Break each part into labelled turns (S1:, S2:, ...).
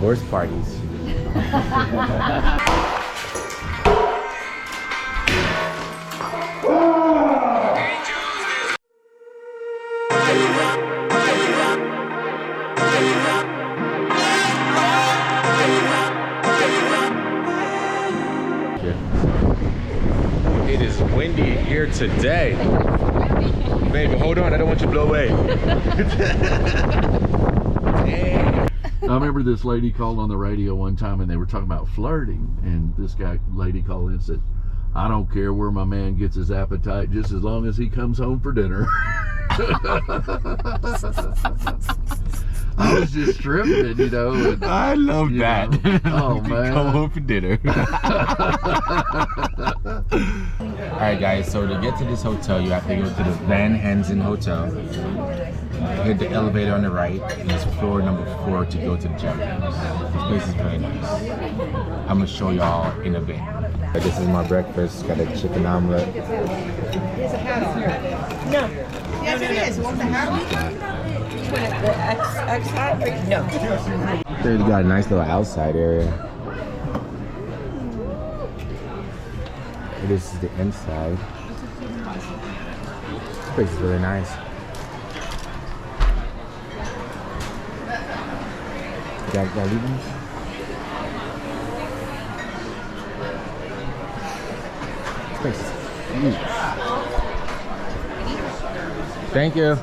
S1: Divorce parties. It is windy here today. Baby, hold on, I don't want you to blow away.
S2: I remember this lady called on the radio one time and they were talking about flirting, and this lady called in and said, I don't care where my man gets his appetite just as long as he comes home for dinner. I was just tripping, you know. And,
S1: I love that.
S2: Oh, man.
S1: Come home for dinner. Alright guys, so to get to this hotel, you have to go to the Van Hensen Hotel. Hit the elevator on the right, and it's floor number 4 to go to the gym. This place is very nice. I'm gonna show y'all in a bit. This is my breakfast. Got a chicken omelet.
S3: He has a hat on. No. Yes, it is. Want the hat on? The X hat? No.
S1: They got a nice little outside area. This is the inside. This place is really nice. Got leave them? This place is huge. Thank you.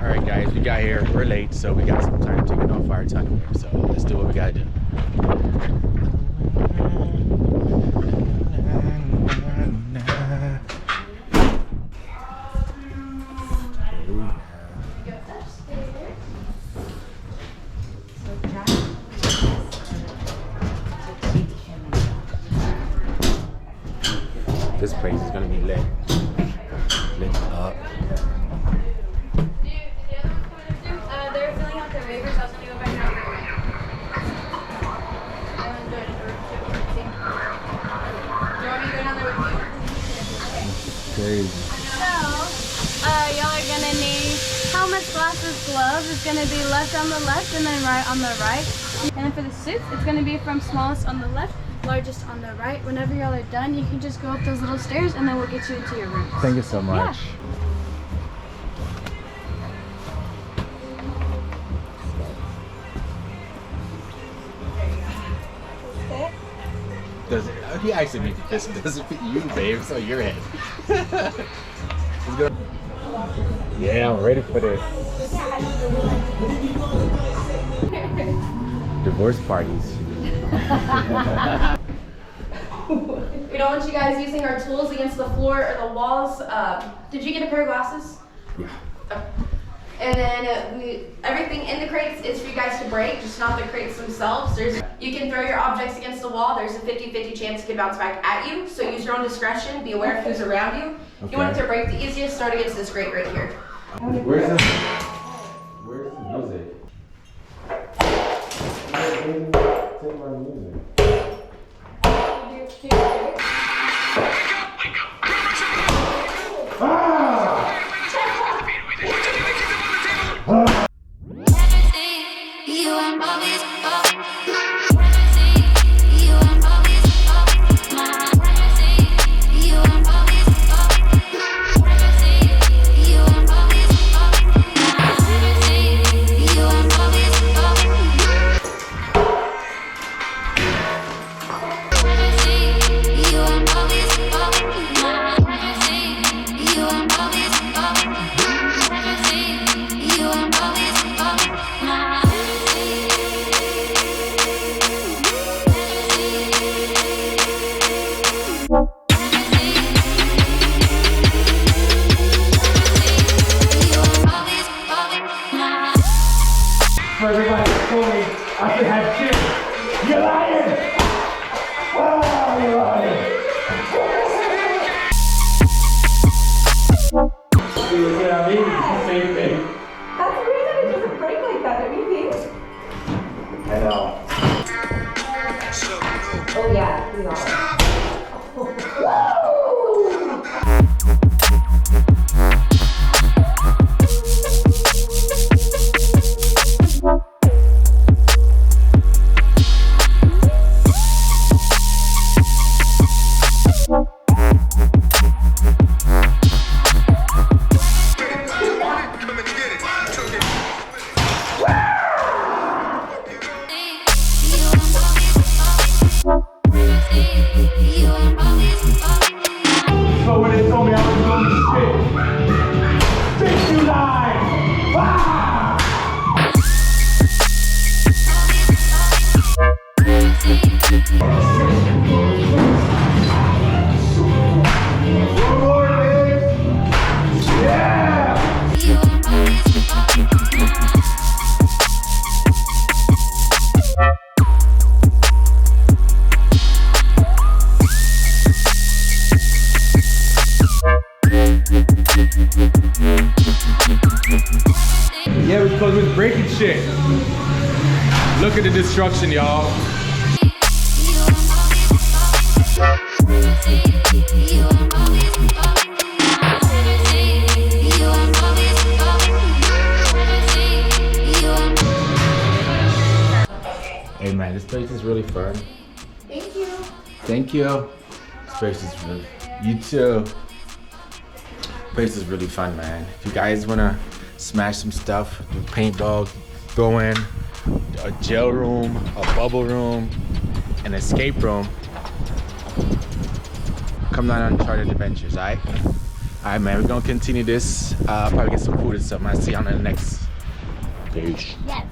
S1: Alright guys, we got here. We're late, so we got some time to get off our time here. So let's do what we gotta do. This place is gonna be lit. Lit up.
S4: They're filling out their waivers. I was gonna go back now. Do you want me to go down there with you?
S1: Crazy.
S4: So, y'all are gonna need helmets, glasses, gloves. It's gonna be left on the left and then right on the right. And then for the suits, it's gonna be from smallest on the left, largest on the right. Whenever y'all are done, you can just go up those little stairs and then we'll get you into your room.
S1: Thank you so much.
S4: Yeah.
S1: Does it? He actually made this. Doesn't fit you, babe. So your head. Yeah, I'm ready for this. Divorce parties.
S4: We don't want you guys using our tools against the floor or the walls. Did you get a pair of glasses?
S1: Yeah.
S4: Okay. And then everything in the crates is for you guys to break, just not the crates themselves. You can throw your objects against the wall. There's a 50-50 chance it could bounce back at you. So use your own discretion. Be aware of who's around you. If you want it to break the easiest, start against this grate right here.
S1: Where's the music? Take my music.
S5: For everybody that told me I should have shit. You're lying! Oh, you're lying! You know what I mean? It's the same thing.
S3: That's weird that it doesn't break like that, don't you think?
S5: I know.
S3: Oh yeah, we are.
S5: One more, Liz. Yeah! Yeah, because we're breaking shit. Look at the destruction, y'all.
S1: Hey man, this place is really fun.
S4: Thank you.
S1: Thank you. This place is really, you too. This place is really fun, man. If you guys wanna smash some stuff, do paintball, go in, a jail room, a bubble room, an escape room, come down Uncharted Adventures, alright? Alright man, we're gonna continue this. Probably get some food or something. I'll see you on the next. Peace.
S6: Yes.